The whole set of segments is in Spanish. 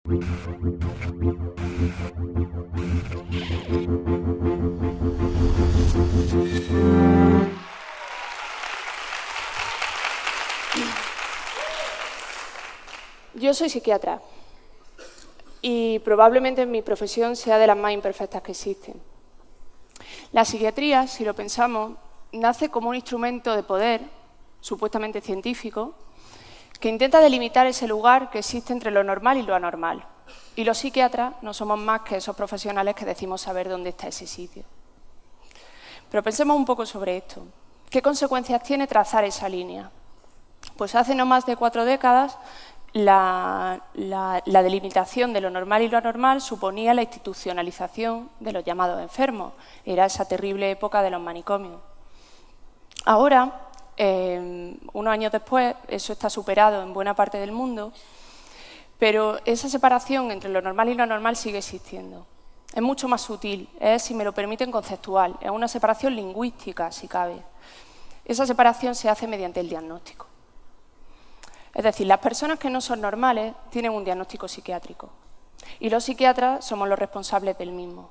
Yo soy psiquiatra y probablemente mi profesión sea de las más imperfectas que existen. La psiquiatría, si lo pensamos, nace como un instrumento de poder, supuestamente científico, que intenta delimitar ese lugar que existe entre lo normal y lo anormal. Y los psiquiatras no somos más que esos profesionales que decimos saber dónde está ese sitio. Pero pensemos un poco sobre esto. ¿Qué consecuencias tiene trazar esa línea? Pues hace no más de 4 décadas la delimitación de lo normal y lo anormal suponía la institucionalización de los llamados enfermos. Era esa terrible época de los manicomios. Ahora, unos años después, eso está superado en buena parte del mundo, pero esa separación entre lo normal y lo anormal sigue existiendo. Es mucho más sutil, es, si me lo permiten, conceptual, es una separación lingüística, si cabe. Esa separación se hace mediante el diagnóstico. Es decir, las personas que no son normales tienen un diagnóstico psiquiátrico y los psiquiatras somos los responsables del mismo.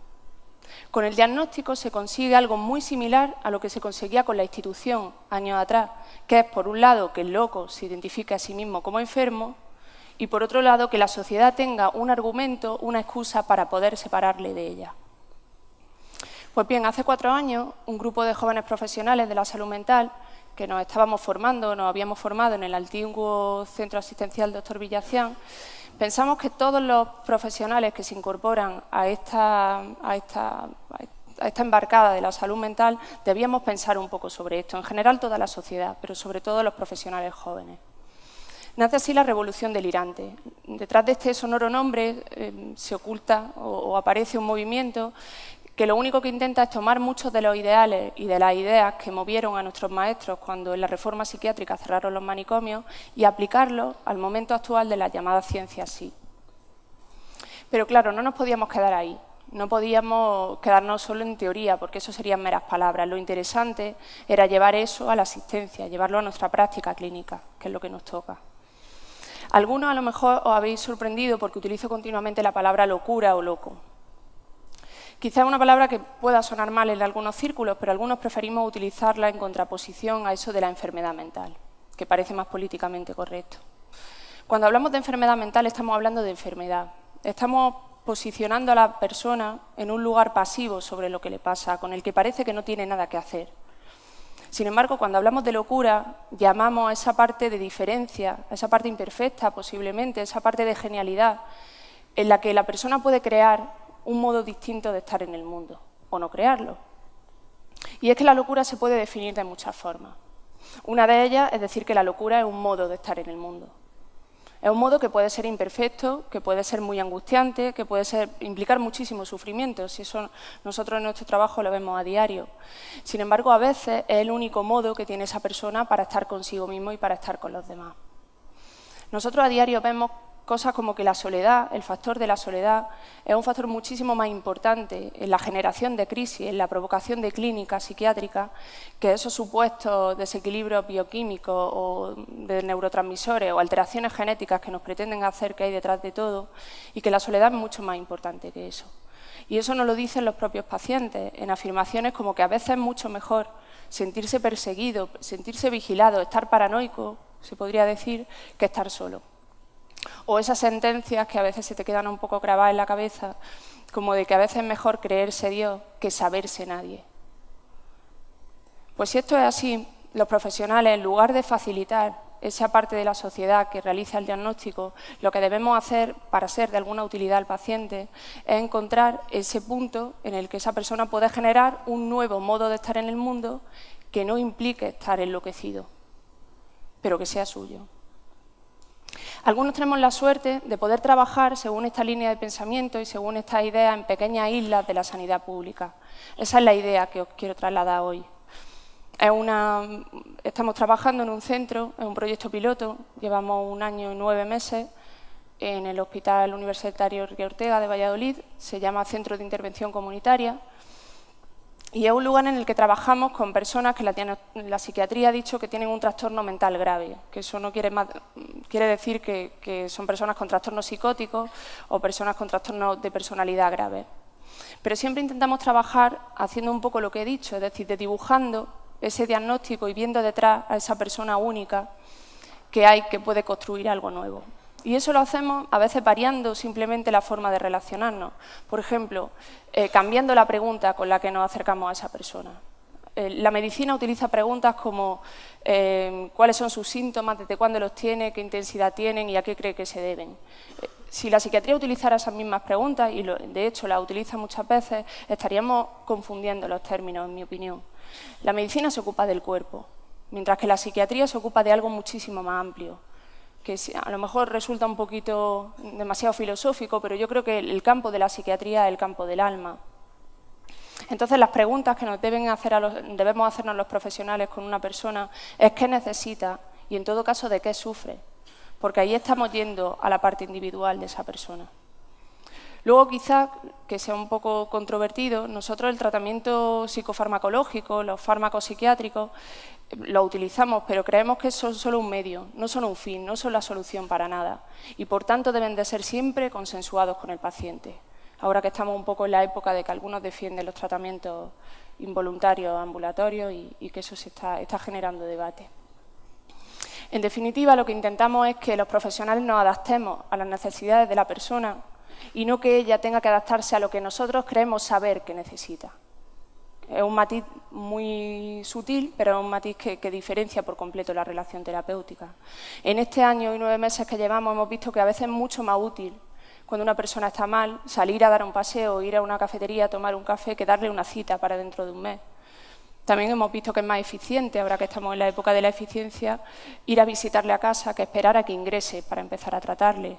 Con el diagnóstico se consigue algo muy similar a lo que se conseguía con la institución años atrás, que es, por un lado, que el loco se identifique a sí mismo como enfermo y, por otro lado, que la sociedad tenga un argumento, una excusa para poder separarle de ella. Pues bien, hace 4 años, un grupo de jóvenes profesionales de la salud mental que nos estábamos formando, nos habíamos formado en el antiguo Centro Asistencial Dr. Villacián, pensamos que todos los profesionales que se incorporan a esta embarcada de la salud mental debíamos pensar un poco sobre esto, en general toda la sociedad, pero sobre todo los profesionales jóvenes. Nace así la revolución delirante. Detrás de este sonoro nombre se oculta o aparece un movimiento que lo único que intenta es tomar muchos de los ideales y de las ideas que movieron a nuestros maestros cuando en la reforma psiquiátrica cerraron los manicomios y aplicarlos al momento actual de las llamadas ciencias sí. Pero claro, no nos podíamos quedar ahí, no podíamos quedarnos solo en teoría, porque eso serían meras palabras. Lo interesante era llevar eso a la asistencia, llevarlo a nuestra práctica clínica, que es lo que nos toca. Algunos a lo mejor os habéis sorprendido porque utilizo continuamente la palabra locura o loco. Quizá es una palabra que pueda sonar mal en algunos círculos, pero algunos preferimos utilizarla en contraposición a eso de la enfermedad mental, que parece más políticamente correcto. Cuando hablamos de enfermedad mental estamos hablando de enfermedad. Estamos posicionando a la persona en un lugar pasivo sobre lo que le pasa, con el que parece que no tiene nada que hacer. Sin embargo, cuando hablamos de locura, llamamos a esa parte de diferencia, a esa parte imperfecta posiblemente, esa parte de genialidad, en la que la persona puede crear un modo distinto de estar en el mundo, o no crearlo. Y es que la locura se puede definir de muchas formas. Una de ellas es decir que la locura es un modo de estar en el mundo. Es un modo que puede ser imperfecto, que puede ser muy angustiante, que puede implicar muchísimo sufrimiento, si eso nosotros en nuestro trabajo lo vemos a diario. Sin embargo, a veces es el único modo que tiene esa persona para estar consigo mismo y para estar con los demás. Nosotros a diario vemos cosas como que la soledad, el factor de la soledad, es un factor muchísimo más importante en la generación de crisis, en la provocación de clínicas psiquiátricas, que esos supuestos desequilibrios bioquímicos o de neurotransmisores o alteraciones genéticas que nos pretenden hacer que hay detrás de todo, y que la soledad es mucho más importante que eso. Y eso nos lo dicen los propios pacientes, en afirmaciones como que a veces es mucho mejor sentirse perseguido, sentirse vigilado, estar paranoico, se podría decir, que estar solo. O esas sentencias que a veces se te quedan un poco grabadas en la cabeza, como de que a veces es mejor creerse Dios que saberse nadie. Pues si esto es así, los profesionales, en lugar de facilitar esa parte de la sociedad que realiza el diagnóstico, lo que debemos hacer para ser de alguna utilidad al paciente es encontrar ese punto en el que esa persona puede generar un nuevo modo de estar en el mundo que no implique estar enloquecido, pero que sea suyo. Algunos tenemos la suerte de poder trabajar según esta línea de pensamiento y según estas ideas en pequeñas islas de la sanidad pública. Esa es la idea que os quiero trasladar hoy. Estamos trabajando en un centro, en un proyecto piloto, llevamos 1 año y 9 meses en el Hospital Universitario Enrique Ortega de Valladolid, se llama Centro de Intervención Comunitaria, Y es un lugar en el que trabajamos con personas que la psiquiatría ha dicho que tienen un trastorno mental grave, que eso no quiere decir que son personas con trastornos psicóticos o personas con trastornos de personalidad grave. Pero siempre intentamos trabajar haciendo un poco lo que he dicho, es decir, dibujando ese diagnóstico y viendo detrás a esa persona única que puede construir algo nuevo. Y eso lo hacemos a veces variando simplemente la forma de relacionarnos. Por ejemplo, cambiando la pregunta con la que nos acercamos a esa persona. La medicina utiliza preguntas como cuáles son sus síntomas, desde cuándo los tiene, qué intensidad tienen y a qué cree que se deben. Si la psiquiatría utilizara esas mismas preguntas, y de hecho las utiliza muchas veces, estaríamos confundiendo los términos, en mi opinión. La medicina se ocupa del cuerpo, mientras que la psiquiatría se ocupa de algo muchísimo más amplio, que a lo mejor resulta un poquito demasiado filosófico, pero yo creo que el campo de la psiquiatría es el campo del alma. Entonces, las preguntas que debemos hacernos los profesionales con una persona es qué necesita y, en todo caso, de qué sufre, porque ahí estamos yendo a la parte individual de esa persona. Luego, quizás, que sea un poco controvertido, nosotros el tratamiento psicofarmacológico, los fármacos psiquiátricos, los utilizamos, pero creemos que son solo un medio, no son un fin, no son la solución para nada. Y, por tanto, deben de ser siempre consensuados con el paciente. Ahora que estamos un poco en la época de que algunos defienden los tratamientos involuntarios ambulatorios y que eso se está generando debate. En definitiva, lo que intentamos es que los profesionales nos adaptemos a las necesidades de la persona y no que ella tenga que adaptarse a lo que nosotros creemos saber que necesita. Es un matiz muy sutil, pero es un matiz que diferencia por completo la relación terapéutica. En este año y 9 meses que llevamos hemos visto que a veces es mucho más útil, cuando una persona está mal, salir a dar un paseo, ir a una cafetería a tomar un café, que darle una cita para dentro de un mes. También hemos visto que es más eficiente, ahora que estamos en la época de la eficiencia, ir a visitarle a casa que esperar a que ingrese para empezar a tratarle.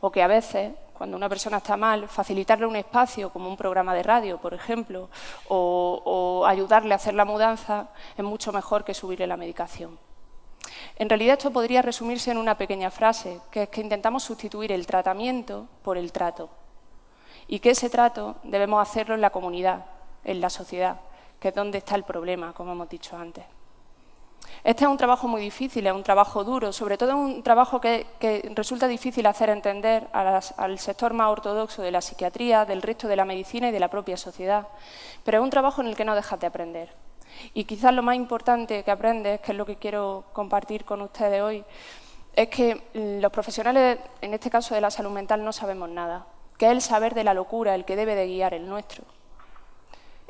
O que a veces, cuando una persona está mal, facilitarle un espacio, como un programa de radio, por ejemplo, o ayudarle a hacer la mudanza, es mucho mejor que subirle la medicación. En realidad esto podría resumirse en una pequeña frase, que es que intentamos sustituir el tratamiento por el trato. Y que ese trato debemos hacerlo en la comunidad, en la sociedad, que es donde está el problema, como hemos dicho antes. Este es un trabajo muy difícil, es un trabajo duro, sobre todo es un trabajo que resulta difícil hacer entender al sector más ortodoxo de la psiquiatría, del resto de la medicina y de la propia sociedad. Pero es un trabajo en el que no dejas de aprender. Y quizás lo más importante que aprendes, que es lo que quiero compartir con ustedes hoy, es que los profesionales, en este caso de la salud mental, no sabemos nada, que es el saber de la locura el que debe de guiar el nuestro.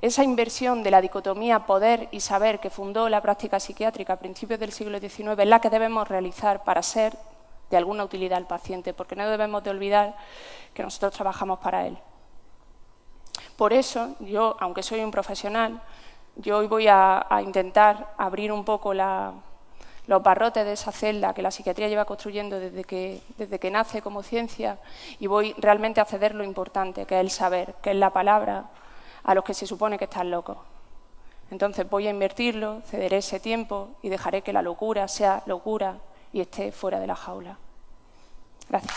Esa inversión de la dicotomía poder y saber que fundó la práctica psiquiátrica a principios del siglo XIX es la que debemos realizar para ser de alguna utilidad al paciente, porque no debemos de olvidar que nosotros trabajamos para él. Por eso, yo, aunque soy un profesional, yo hoy voy a intentar abrir un poco los barrotes de esa celda que la psiquiatría lleva construyendo desde que nace como ciencia y voy realmente a ceder lo importante, que es el saber, que es la palabra, a los que se supone que están locos. Entonces voy a invertirlo, cederé ese tiempo y dejaré que la locura sea locura y esté fuera de la jaula. Gracias.